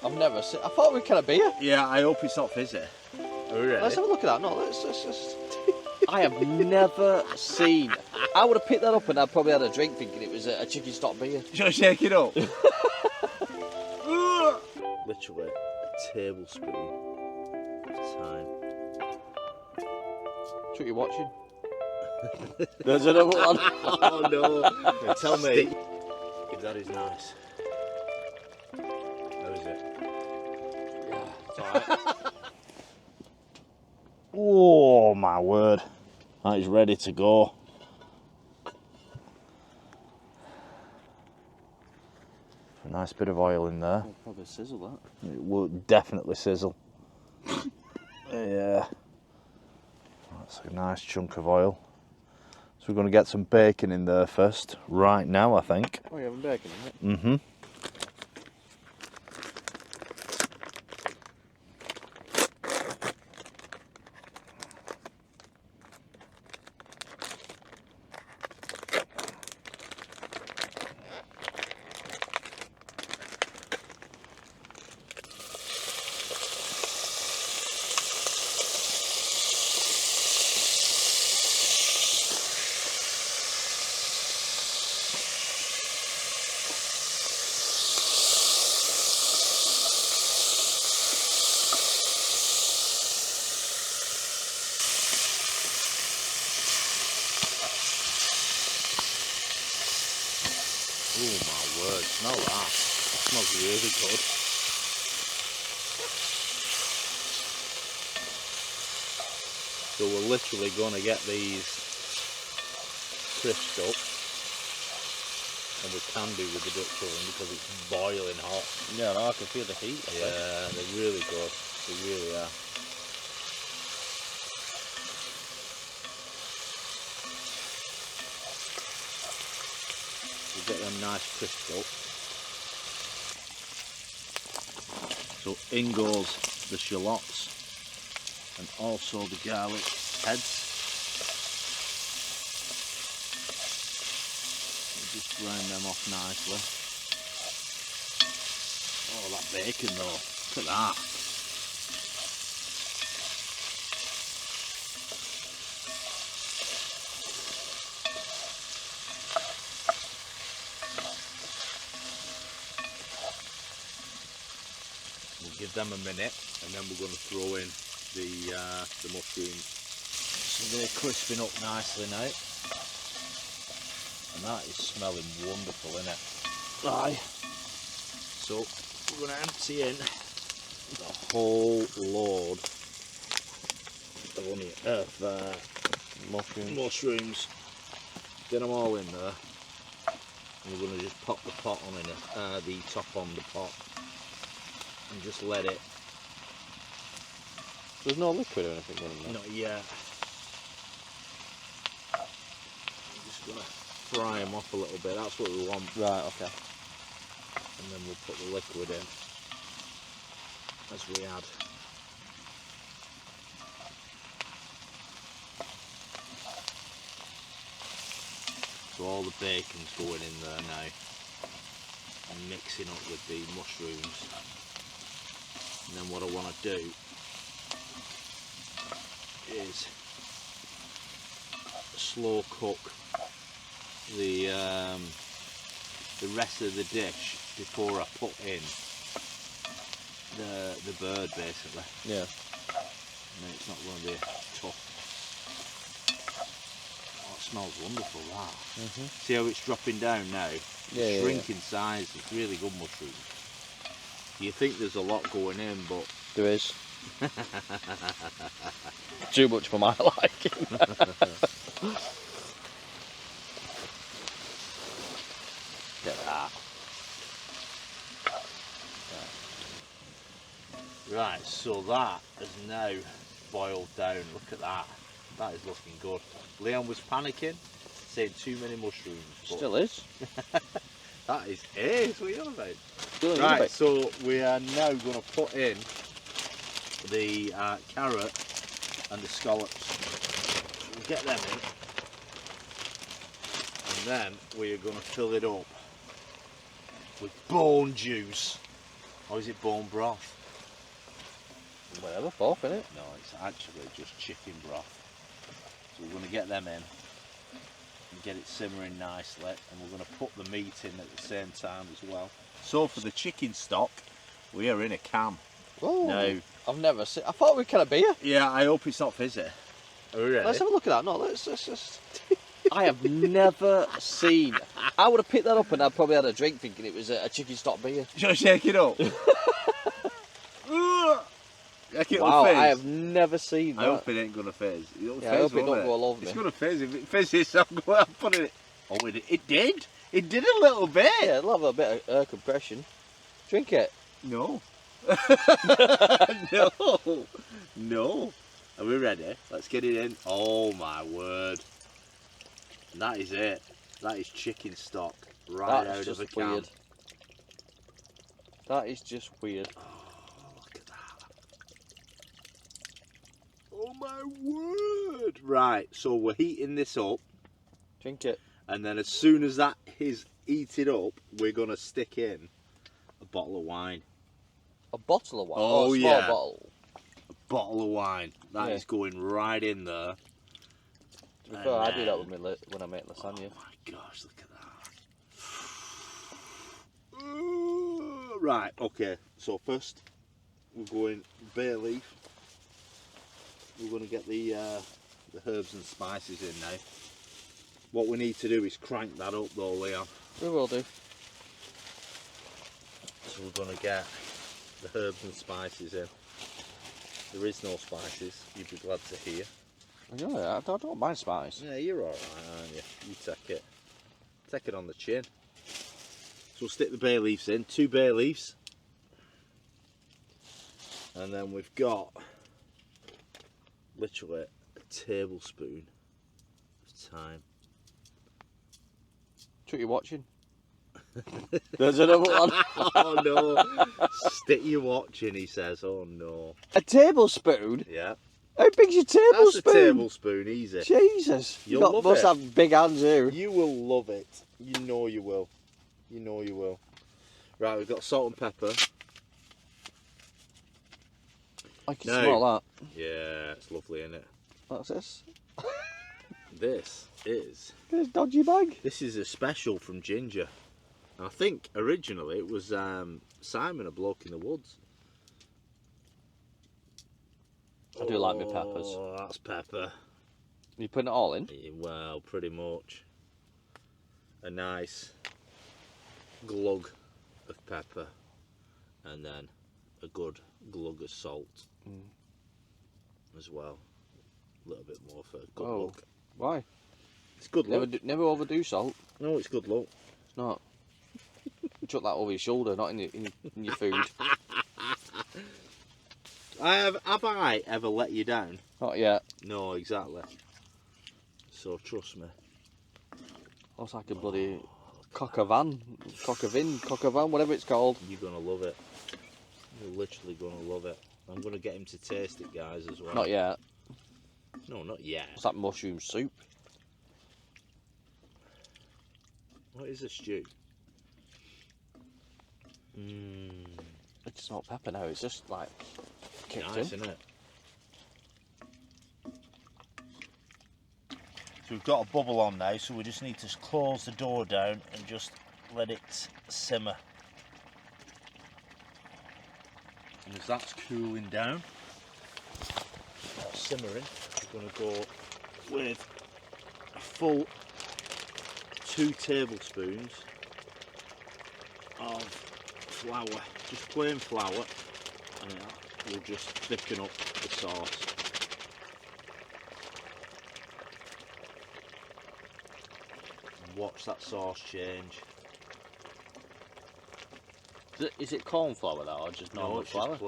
I've never seen. I thought we kind of beer. Yeah, I hope it's not fizzy. Are we ready? Let's have a look at that. No, let's. I have never seen. I would have picked that up and I'd probably had a drink thinking it was a chicken stock beer. Shall I shake it up? Literally a tablespoon of thyme. That's what you're watching. There's another one. Oh no! Now tell me if that is nice. How is it? Yeah, it's alright. Oh my word! That is ready to go. A nice bit of oil in there. I'll probably sizzle that. It will definitely sizzle. Yeah. That's a nice chunk of oil. So we're going to get some bacon in there first, right now I think. Oh, you having bacon in it? Mm-hmm. Oh my word, smell that. That smells really good. So we're literally going to get these crisped up. And we can do with the Dutch oven because it's boiling hot. Yeah, no, I can feel the heat. Yeah, they're really good. They really are. Get them nice crisped up. So in goes the shallots and also the garlic heads. We'll just grind them off nicely. Oh, that bacon though, look at that. Give them a minute and then we're going to throw in the mushrooms. So they're crisping up nicely now. And that is smelling wonderful, isn't it? Aye. So we're going to empty in the whole load of mushrooms. Get them all in there. And we're going to just pop the pot on in it, the top on the pot. And just let it. There's no liquid or anything going in there? Not yet. I'm just going to fry them off a little bit, that's what we want. Right, okay. And then we'll put the liquid in as we add. So all the bacon's going in there now and mixing up with the mushrooms. And then what I want to do is slow cook the rest of the dish before I put in the bird, basically. Yeah. And then it's not going to be tough. Oh, it smells wonderful, that. See how it's dropping down now? Yeah, Shrink in size. It's really good mushrooms. You think there's a lot going in, but there is. Too much for my liking. Get that. Right, so that has now boiled down. Look at that. That is looking good. Leon was panicking, saying too many mushrooms. Still is. That is ace. What are you on about? Still Right, so we are now going to put in the carrot and the scallops. We'll get them in. And then we are going to fill it up with bone juice. Or is it bone broth? Whatever, both, innit? No, it's actually just chicken broth. So we're going to get them in and get it simmering nicely, and we're going to put the meat in at the same time as well. So for the chicken stock, we are in a can. Oh, No. I've never seen. I thought we had a beer. Yeah, I hope it's not fizzy. Are we ready? Let's have a look at that. No, let's just. I have never seen. I would have picked that up and I'd probably had a drink thinking it was a chicken stock beer. Should I shake it up? Wow, I have never seen that. I hope it ain't gonna fizz. It'll Yeah, I hope it don't go all over me. It's gonna fizz. If it fizzes, I'm going to put it. Oh, it did. It did a little bit. Yeah, it'll have a bit of air compression. Drink it. No. No. Are we ready? Let's get it in. Oh my word. And that is it. That is chicken stock right out of a can. Weird. That is just weird. Oh, look at that. Oh my word. Right, so we're heating this up. Drink it. And then as soon as that is heated up, we're going to stick in a bottle of wine. A bottle of wine? Oh, a small yeah. bottle. A bottle of wine. That is going right in there. To be fair, I do that with when I make lasagna. Oh my gosh, look at that. Right, okay. So first, we're going bay leaf. We're going to get the herbs and spices in now. What we need to do is crank that up though, Leon. We will do. So we're going to get the herbs and spices in. There is no spices, you'd be glad to hear. Yeah, I don't mind spice. Yeah, you're alright, aren't you? You take it. Take it on the chin. So we'll stick the bay leaves in, 2 bay leaves. And then we've got literally a tablespoon of thyme. What you watching? There's another one. Oh no. Stick you watching, he says. Oh no. A tablespoon? Yeah. How big's your tablespoon? That's a tablespoon, easy. Jesus. You'll You love must it. have big hands here. You will love it. You know you will. You know you will. Right, we've got salt and pepper. I can smell that. Yeah, it's lovely, isn't it? What's this? This is... This dodgy bag. This is a special from Ginger. And I think originally it was Simon, a bloke in the woods. I do like my peppers. Oh, that's pepper. You putting it all in? Yeah, well, pretty much. A nice glug of pepper. And then a good glug of salt as well. A little bit more for good luck. Why? It's good luck. Never overdo salt. No, it's good luck. It's not. You chuck that over your shoulder, not in your food. Have I ever let you down? Not yet. No, exactly. So trust me. Looks like a bloody cock a van, whatever it's called. You're gonna love it. You're literally gonna love it. I'm gonna get him to taste it, guys, as well. Not yet. No, not yet. It's like mushroom soup. What is a stew? I can smell pepper now. It's just like kicked Nice, in. isn't it? So we've got a bubble on now, so we just need to close the door down and just let it simmer. And as that's cooling down, that's simmering, we're going to go with a full 2 tablespoons of flour, just plain flour, and that will just thicken up the sauce. And watch that sauce change. Is it corn flour that, or just normal No, it's flour? just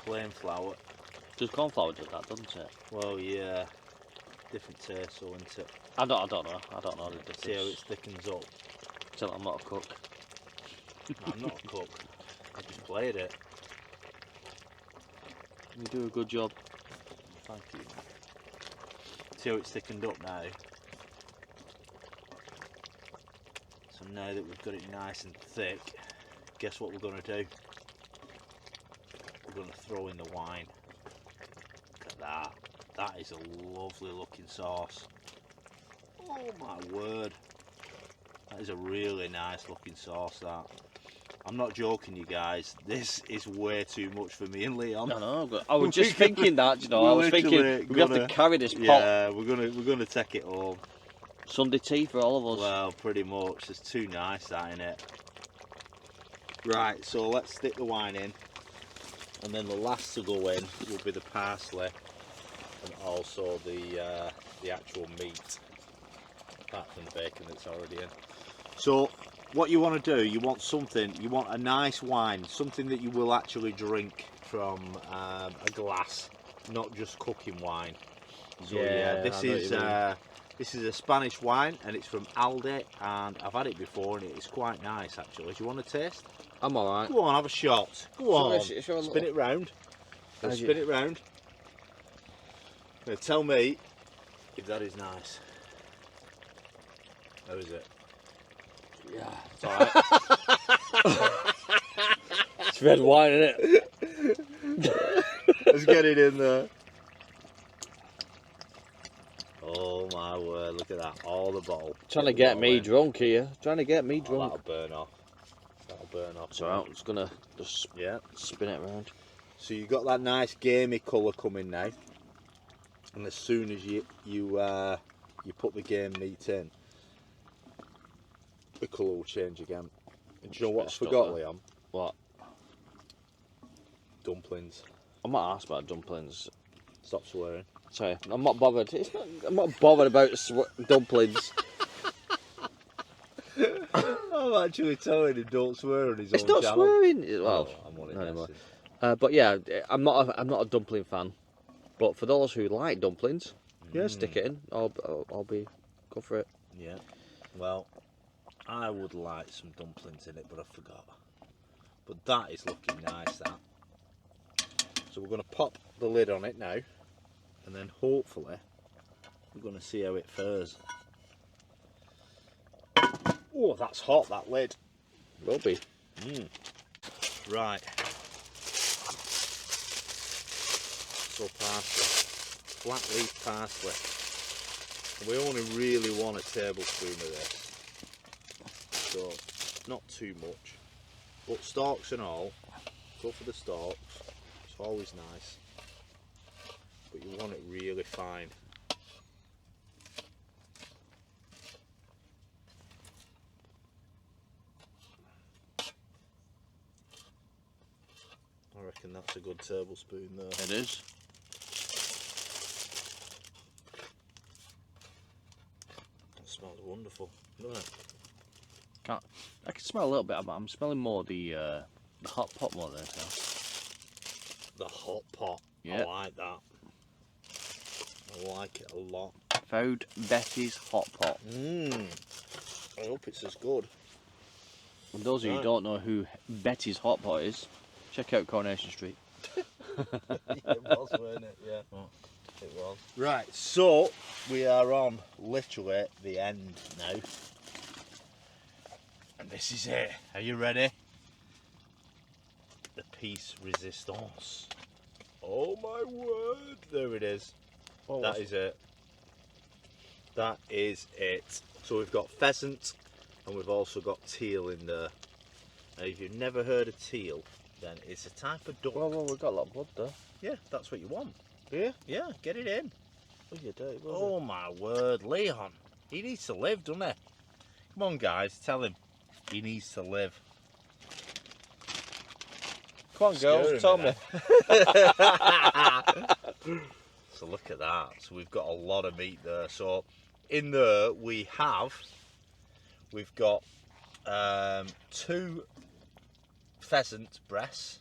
plain flour. Just corn flour does that, doesn't it? Well, yeah, different taste, so isn't it? I don't know. I don't know the difference. See how it thickens up. Till I'm not a cook. I'm not a cook. I just played it. You do a good job. Thank you. See how it's thickened up now. So now that we've got it nice and thick, guess what we're going to do? we're going to throw in the wine. Look at that. That is a lovely looking sauce. Oh my word. That is a really nice looking sauce, that. I'm not joking, you guys. This is way too much for me and Leon. I know, but I was just thinking that, you know. I was thinking we have to carry this pot. Yeah, we're gonna take it home. Sunday tea for all of us. Well, pretty much. It's too nice, that, innit? Right, so let's stick the wine in, and then the last to go in will be the parsley, and also the actual meat, apart from the bacon that's already in. So what you want to do, you want a nice wine, something that you will actually drink from a glass, not just cooking wine. So yeah, this is a Spanish wine, and it's from Aldi, and I've had it before, and it's quite nice actually. Do you want to taste? I'm alright. Go on, have a shot. Go on, spin it round. Spin it round. Now tell me if that is nice. How is it? Yeah, it's alright. It's red wine, isn't it? Let's get it in there. Oh my word, look at that. All the bottle. Trying to get me drunk here. Trying to get me drunk. That'll burn off. That'll burn off. So I'm just gonna spin it around. So you've got that nice gamey colour coming now. And as soon as you put the game meat in, the colour will change again. And do you know what I forgot, Leon? What? Dumplings. I'm not asked about dumplings. Stop swearing. Sorry, I'm not bothered. I'm not bothered about dumplings. I'm actually telling him don't swear on his own channel. It's not swearing. Well, I'm only not anymore. messing. But yeah, I'm not a dumpling fan. But for those who like dumplings, yeah, stick it in. I'll be go for it. Yeah. Well, I would like some dumplings in it, but I forgot. But that is looking nice, that. So we're going to pop the lid on it now, and then hopefully we're going to see how it fares. Oh, that's hot, that lid. Will be. Right. So parsley, flat leaf parsley. We only really want a tablespoon of this, so not too much. But stalks and all, go for the stalks. It's always nice, but you want it really fine. I reckon that's a good tablespoon there. It is. That smells wonderful, doesn't it? I can smell a little bit, but I'm smelling more the hot pot more than anything else. The hot pot. Yeah. I like that. I like it a lot. Found Betty's hot pot. I hope it's as good. And those of you who don't know who Betty's hot pot is, check out Coronation Street. It was, wasn't it? Yeah. It was. Right, so we are on literally the end now. And this is it. Are you ready? The piece resistance. Oh my word. There it is. Oh, that is it. That is it. So we've got pheasant and we've also got teal in there. Now if you've never heard of teal, then it's a type of duck. Well, we've got a lot of blood there. Yeah, that's what you want. Yeah? Yeah, get it in. Oh, you dirty blood. Oh my word, Leon. He needs to live, doesn't he? Come on guys, tell him. He needs to live. Come on, girls, tell me. So look at that. So we've got a lot of meat there. So in there we've got 2 pheasant breasts.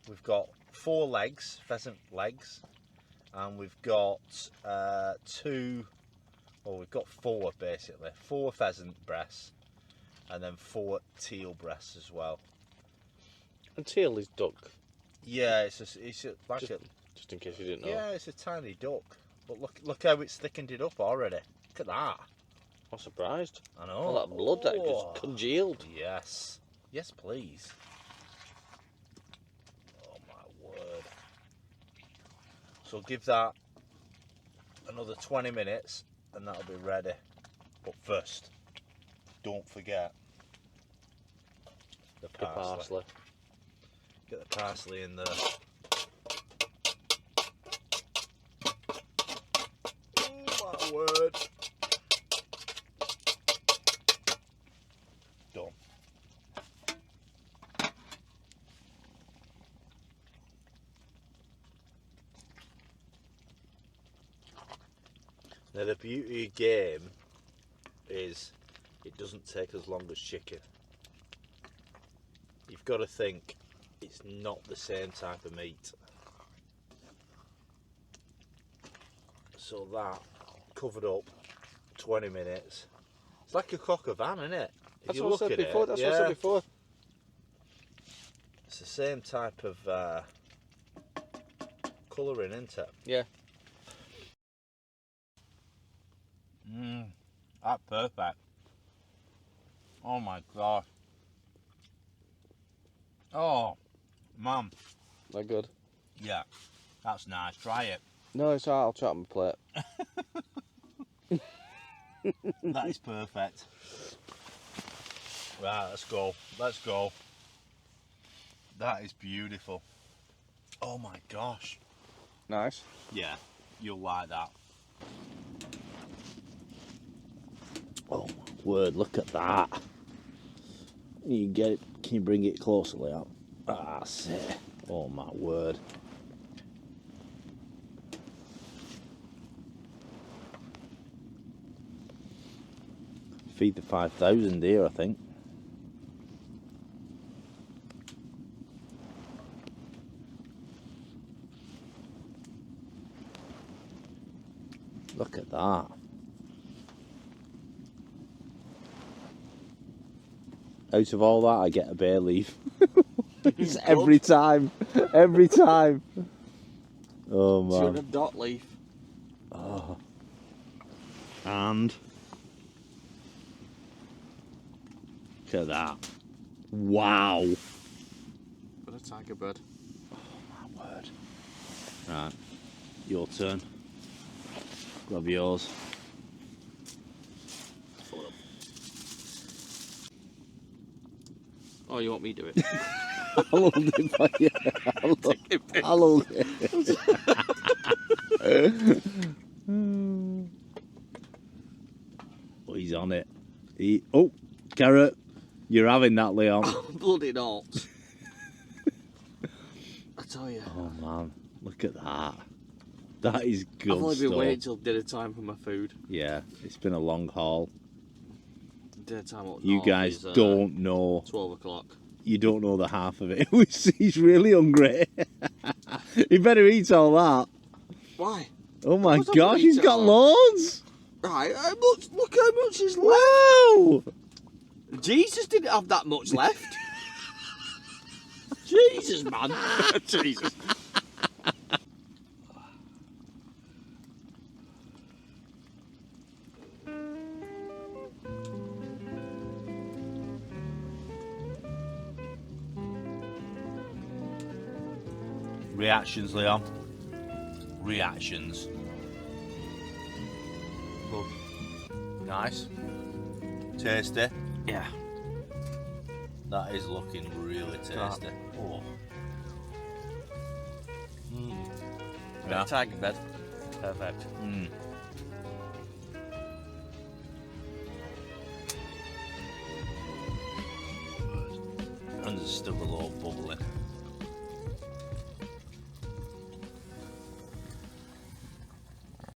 We've got 4 legs, pheasant legs, and we've got 4 basically. 4 pheasant breasts, and then 4 teal breasts as well. And teal is duck. Yeah, it's like just in case you didn't know. Yeah, it's a tiny duck. But look how it's thickened it up already. Look at that. I'm surprised. I know. All that blood that just congealed. Yes. Yes, please. Oh my So give that another 20 minutes and that'll be ready. But first, don't forget the parsley. Get the parsley in there. Oh my word. Done. Now the beauty of game is it doesn't take as long as chicken. You've got to think it's not the same type of meat. So that covered up 20 minutes. It's like a cock of ham, isn't it? That's what I said before. That's what I said before. It's the same type of colouring, isn't it? Yeah. That's perfect. Oh my gosh. Oh, man. They're good. Yeah, that's nice. Try it. No, it's alright. I'll try it on my plate. That is perfect. Right, let's go. Let's go. That is beautiful. Oh my gosh. Nice. Yeah, you'll like that. Oh my word, look at that. You can get it, can you bring it closer, Leon? Ah, see. Oh my word. Feed the 5,000 here, I think. Look at that. Out of all that, I get a bay leaf. It's every time. Every time. Oh man. Should have dot leaf. Oh. And look at that. Wow. What a tiger bird. Oh my word. Right. Your turn. Grab yours. Oh, you want me to do it? I'll hold it for you. I'll hold it. Oh, he's on it. Oh, carrot. You're having that, Leon. Bloody not. I tell you. Oh man, look at that. That is good I've only been stuff. waiting till dinner time for my food. Yeah, it's been a long haul. Dinner time up You north guys is, don't know. 12 o'clock. You don't know the half of it. He's really hungry. He better eat all that. Why? Oh my What's up gosh, with he's eat got it all? loads. Right, look how much is left. Wow. Jesus didn't have that much left. Jesus, man. Jesus. Reactions, Leon. Reactions. Good. Nice. Tasty. Yeah. That is looking really tasty. Oh. Yeah. Tiger bed. Perfect. And there's still a lot of bubbling.